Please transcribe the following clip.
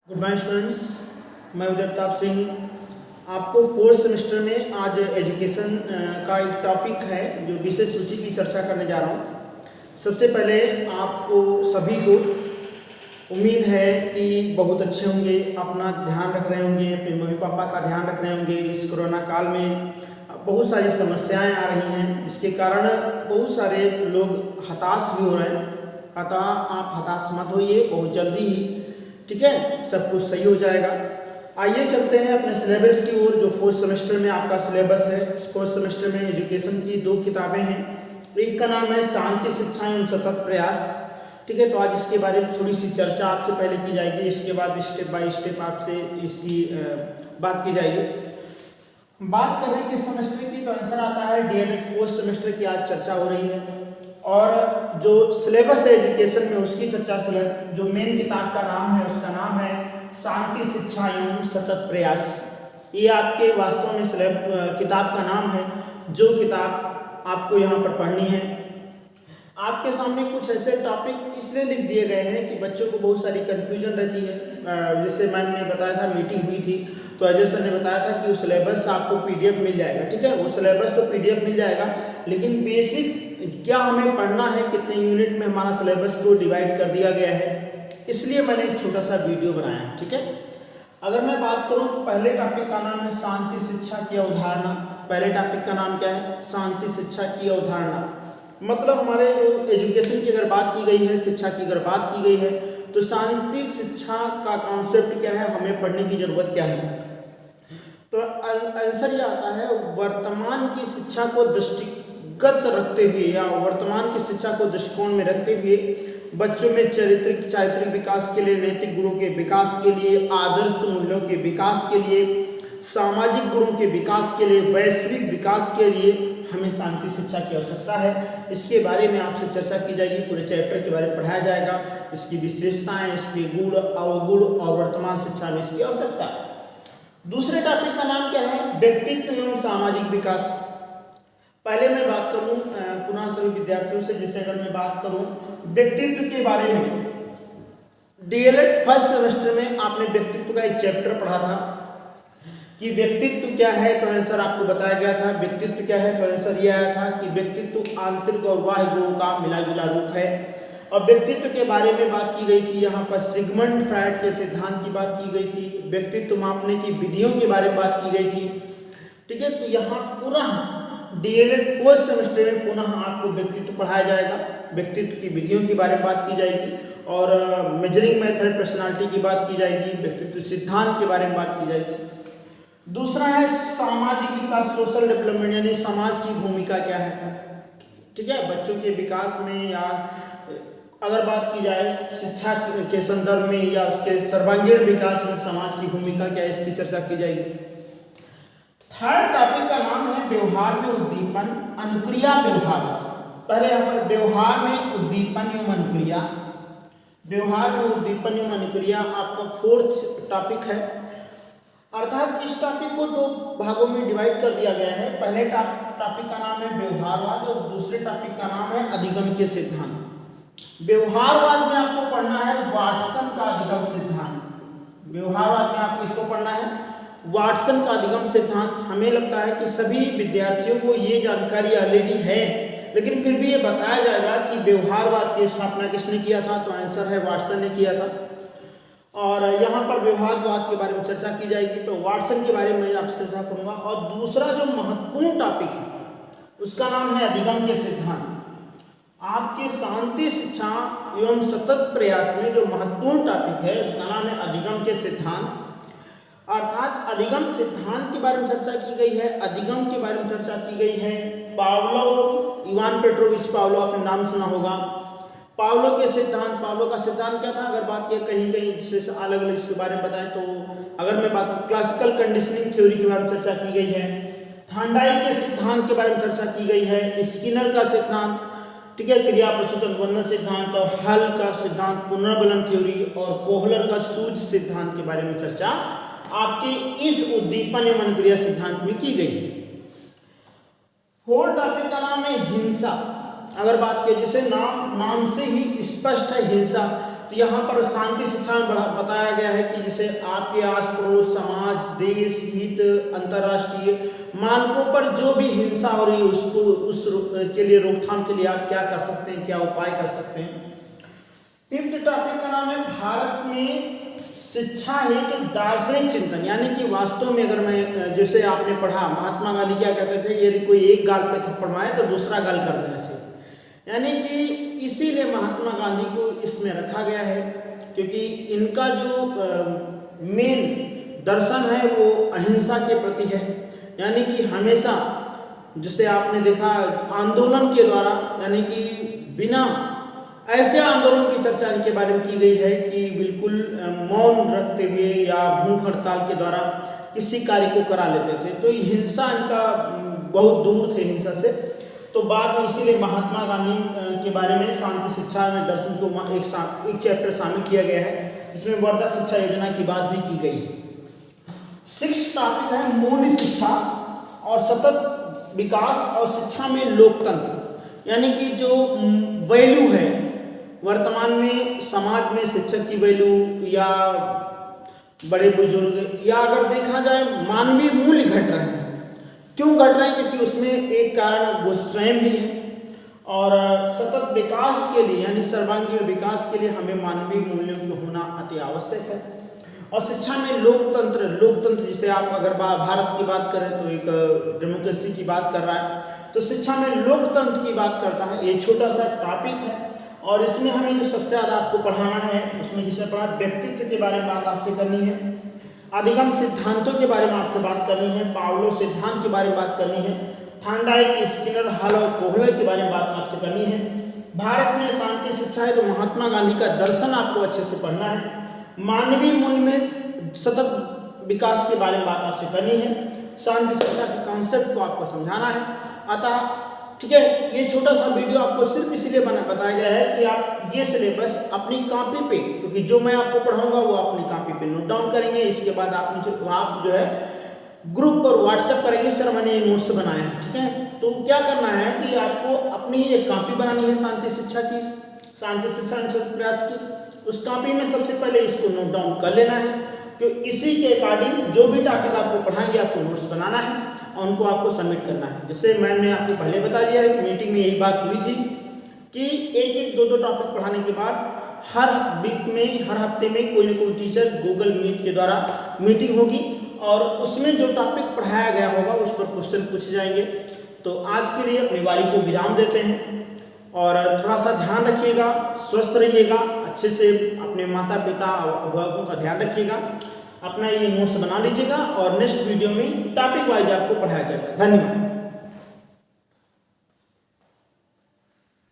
Good morning students, मैं उदयप्रताप सिंह आपको fourth semester में आज एजुकेशन का एक टॉपिक है जो विशेष उसी की चर्चा करने जा रहा हूँ। सबसे पहले आपको सभी को उम्मीद है कि बहुत अच्छे होंगे, अपना ध्यान रख रहे होंगे, अपने मम्मी पापा का ध्यान रख रहे होंगे। इस कोरोना काल में बहुत सारी समस्याएं आ रही हैं, जिसके कारण बहुत सारे लोग हताश भी हो रहे हैं। अतः आप हताश मत होइए, बहुत जल्दी ही ठीक है सब कुछ सही हो जाएगा। आइए चलते हैं अपने सिलेबस की ओर। जो फोर्थ सेमेस्टर में आपका सिलेबस है, फोर्थ सेमेस्टर में एजुकेशन की दो किताबें हैं। एक का नाम है शांति शिक्षा एवं सतत प्रयास, ठीक है। तो आज इसके बारे में थोड़ी सी चर्चा आपसे पहले की जाएगी, इसके बाद स्टेप बाय स्टेप आपसे इसकी बात की जाएगी। बात कर रहे हैं कि सेमेस्टर की, तो आंसर आता है डीएलएड फोर्थ सेमेस्टर की आज चर्चा हो रही है। और जो सिलेबस है एजुकेशन में उसकी चर्चा, जो मेन किताब का नाम है उसका नाम है शांति शिक्षा एवं सतत प्रयास। ये आपके वास्तव में किताब का नाम है, जो किताब आपको यहाँ पर पढ़नी है। आपके सामने कुछ ऐसे टॉपिक इसलिए लिख दिए गए हैं कि बच्चों को बहुत सारी कन्फ्यूजन रहती है। जैसे मैम ने बताया था, मीटिंग हुई थी तो अजय सर ने बताया था कि वो सिलेबस आपको पीडीएफ मिल जाएगा, ठीक है। वो सिलेबस तो पीडीएफ मिल जाएगा, लेकिन बेसिक क्या हमें पढ़ना है, कितने यूनिट में हमारा सिलेबस को डिवाइड कर दिया गया है, इसलिए मैंने एक छोटा सा वीडियो बनाया है, ठीक है। अगर मैं बात करूं तो पहले टॉपिक का नाम है शांति शिक्षा की अवधारणा। पहले टॉपिक का नाम क्या है? शांति शिक्षा की अवधारणा। मतलब हमारे जो एजुकेशन की अगर बात की गई है, शिक्षा की अगर बात की गई है, तो शांति शिक्षा का कॉन्सेप्ट क्या है, हमें पढ़ने की जरूरत क्या है। तो आंसर ये आता है, वर्तमान की शिक्षा को दृष्टिगत रखते हुए या वर्तमान की शिक्षा को दृष्टिकोण में रखते हुए बच्चों में चारित्रिक विकास के लिए, नैतिक गुणों के विकास के लिए, आदर्श मूल्यों के विकास के लिए, सामाजिक गुणों के विकास के लिए, वैश्विक विकास के लिए हमें शांति शिक्षा की आवश्यकता है। इसके बारे में आपसे चर्चा की जाएगी, पूरे चैप्टर के बारे में पढ़ाया जाएगा, इसकी विशेषताएं, इसके गुण अवगुण और वर्तमान शिक्षा में इसकी आवश्यकता। दूसरे टॉपिक का नाम क्या है? व्यक्तित्व एवं सामाजिक विकास। पहले मैं बात करूं पुनः सभी विद्यार्थियों से, जैसे अगर मैं बात करूं व्यक्तित्व के बारे में, डीएलएड फर्स्ट सेमेस्टर में आपने व्यक्तित्व का एक चैप्टर पढ़ा था कि व्यक्तित्व क्या है, तो आंसर आपको बताया गया था। व्यक्तित्व क्या है, तो आंसर ये आया था कि व्यक्तित्व आंतरिक और बाह्य गुणों का मिला जुला रूप है। और व्यक्तित्व के बारे में बात की गई थी, यहाँ पर सिगमंड फ्रायड के सिद्धांत की बात की गई थी, व्यक्तित्व मापने की विधियों के बारे में बात की गई थी, ठीक है। तो यहाँ पुनः डीएलएड फोर्थ सेमेस्टर में पुनः आपको व्यक्तित्व पढ़ाया जाएगा, व्यक्तित्व की विधियों के बारे में बात की जाएगी, और मेजरिंग मेथड पर्सनालिटी की बात की जाएगी, व्यक्तित्व सिद्धांत के बारे में बात की जाएगी। दूसरा है सामाजिक विकास, सोशल डेवलपमेंट, यानी समाज की भूमिका क्या है, ठीक है। बच्चों के विकास में या अगर बात की जाए शिक्षा के संदर्भ में या उसके सर्वांगीण विकास में समाज की भूमिका क्या है, इसकी चर्चा की जाएगी। थर्ड टॉपिक का नाम है व्यवहार में उद्दीपन अनुक्रिया व्यवहार। पहले हम व्यवहार में उद्दीपन एवं अनुक्रिया, व्यवहार में उद्दीपन एवं अनुक्रिया आपका फोर्थ टॉपिक है। अर्थात इस टॉपिक को दो भागों में डिवाइड कर दिया गया है। पहले टॉपिक का नाम है व्यवहारवाद और दूसरे टॉपिक का नाम है अधिगम के सिद्धांत। व्यवहारवाद में आपको पढ़ना है वाटसन का अधिगम सिद्धांत। व्यवहारवाद में आपको इसको पढ़ना है वाटसन का अधिगम सिद्धांत। हमें लगता है कि सभी विद्यार्थियों को ये जानकारी ऑलरेडी है, लेकिन फिर भी ये बताया जाएगा कि व्यवहारवाद की स्थापना किसने किया था, तो आंसर है वाटसन ने किया था। और यहाँ पर व्यवहारवाद के बारे में चर्चा की जाएगी, तो वाटसन के बारे में मैं आपसे चर्चा करूँगा। और दूसरा जो महत्वपूर्ण टॉपिक है उसका नाम है अधिगम के सिद्धांत। आपके शांति शिक्षा एवं सतत प्रयास में जो महत्वपूर्ण टॉपिक है उसका नाम है अधिगम के सिद्धांत। अर्थात अधिगम सिद्धांत के बारे में चर्चा की गई है, अधिगम के बारे में चर्चा की गई है। पावलोव, इवान पेट्रोविच पावलोव, आपने नाम सुना होगा। पावलोव के सिद्धांत, पावलोव का सिद्धांत क्या था, अगर बात किया कहीं कहीं अलग अलग इसके बारे में बताएं, तो अगर मैं बात क्लासिकल कंडीशनिंग थ्योरी के बारे में चर्चा की गई है, थांडाइक के सिद्धांत के बारे में चर्चा की गई है, स्किनर का सिद्धांत, ठीक है, क्रिया प्रसूत अनुबंधन सिद्धांत, और हल का सिद्धांत, पुनर्बलन थ्योरी, और कोहलर का सूझ सिद्धांत के बारे में चर्चा आपके इस उद्दीपन एवं अनुक्रिया सिद्धांत में की गई। फोर्थ टॉपिक का नाम है हिंसा। अगर बात की, जिसे नाम से ही स्पष्ट है हिंसा, तो यहाँ पर शांति शिक्षा में बताया गया है कि जैसे आपके आस पड़ोस, समाज, देश हित, अंतर्राष्ट्रीय मानकों पर जो भी हिंसा हो रही है उसको के लिए रोकथाम के लिए आप क्या कर सकते हैं, क्या उपाय कर सकते हैं। 5th टॉपिक का नाम है भारत में शिक्षा हेतु दार्शनिक चिंतन, यानी कि वास्तव में अगर मैं जैसे आपने पढ़ा महात्मा गांधी क्या कहते थे, यदि कोई एक गाल पे थप्पड़ मारे तो दूसरा गाल कर देना चाहिए, यानी कि इसीलिए महात्मा गांधी को इसमें रखा गया है क्योंकि इनका जो मेन दर्शन है वो अहिंसा के प्रति है, यानी कि हमेशा जिसे आपने देखा आंदोलन के द्वारा, यानी कि बिना ऐसे आंदोलन की चर्चा इनके बारे में की गई है कि बिल्कुल मौन रखते हुए या भूख हड़ताल के द्वारा किसी कार्य को करा लेते थे। तो हिंसा इनका बहुत दूर थे हिंसा से। तो बाद में इसीलिए महात्मा गांधी के बारे में शांति शिक्षा में दर्शन को एक चैप्टर शामिल किया गया है जिसमें वर्धा शिक्षा योजना की बात भी की गई। 6th टॉपिक है मूल्य शिक्षा और सतत विकास और शिक्षा में लोकतंत्र, यानी कि जो वैल्यू है वर्तमान में समाज में शिक्षक की वैल्यू या बड़े बुजुर्ग या अगर देखा जाए मानवीय मूल्य घट रहे हैं। क्यों घट रहे हैं? क्योंकि उसमें एक कारण वो स्वयं भी है और सतत विकास के लिए यानी सर्वांगीण विकास के लिए हमें मानवीय मूल्यों की होना अति आवश्यक है। और शिक्षा में लोकतंत्र जिसे आप अगर भारत की बात करें तो एक डेमोक्रेसी की बात कर रहा है, तो शिक्षा में लोकतंत्र की बात करता है। ये छोटा सा टॉपिक है और इसमें हमें जो सबसे ज़्यादा आपको पढ़ाना है उसमें जिसमें पढ़ा व्यक्तित्व के बारे में बात आपसे करनी है, अधिगम सिद्धांतों के बारे में आपसे बात करनी है, पावलो सिद्धांत के बारे में बात करनी है, थांडाइक, स्किनर, हॉल और कोहले के बारे में बात आपसे करनी है। भारत में शांति शिक्षा है तो महात्मा गांधी का दर्शन आपको अच्छे से पढ़ना है। मानवीय मूल्य में सतत विकास के बारे में बात आपसे करनी है। शांति शिक्षा के कॉन्सेप्ट को आपको समझाना है। अतः ठीक है, ये छोटा सा वीडियो आपको सिर्फ इसीलिए बताया गया है कि आप ये सिलेबस अपनी कॉपी पे, क्योंकि जो मैं आपको पढ़ाऊंगा वो अपनी कॉपी पे नोट डाउन करेंगे। इसके बाद आप जो है ग्रुप पर व्हाट्सएप करेंगे, सर मैंने ये नोट्स बनाए हैं, ठीक है। तो क्या करना है कि आपको अपनी एक कॉपी बनानी है शांति शिक्षा की, शांति शिक्षा प्रयास की। उस कॉपी में सबसे पहले इसको नोट डाउन कर लेना है कि इसी के अकॉर्डिंग जो भी टॉपिक आपको पढ़ाएंगे आपको नोट्स बनाना है और उनको आपको सबमिट करना है। जैसे मैंने आपको पहले बता दिया है कि मीटिंग में यही बात हुई थी कि एक दो टॉपिक पढ़ाने के बाद हर वीक में, हर हफ्ते में कोई ना कोई टीचर गूगल मीट के द्वारा मीटिंग होगी और उसमें जो टॉपिक पढ़ाया गया होगा उस पर क्वेश्चन पूछे जाएंगे। तो आज के लिए अपनी वाणी को विराम देते हैं और थोड़ा सा ध्यान रखिएगा, स्वस्थ रहिएगा, अच्छे से अपने माता पिता और अभिभावकों का ध्यान रखिएगा, अपना ये नोट्स बना लीजिएगा और नेक्स्ट वीडियो में टॉपिक वाइज आपको पढ़ाया जाएगा। धन्यवाद।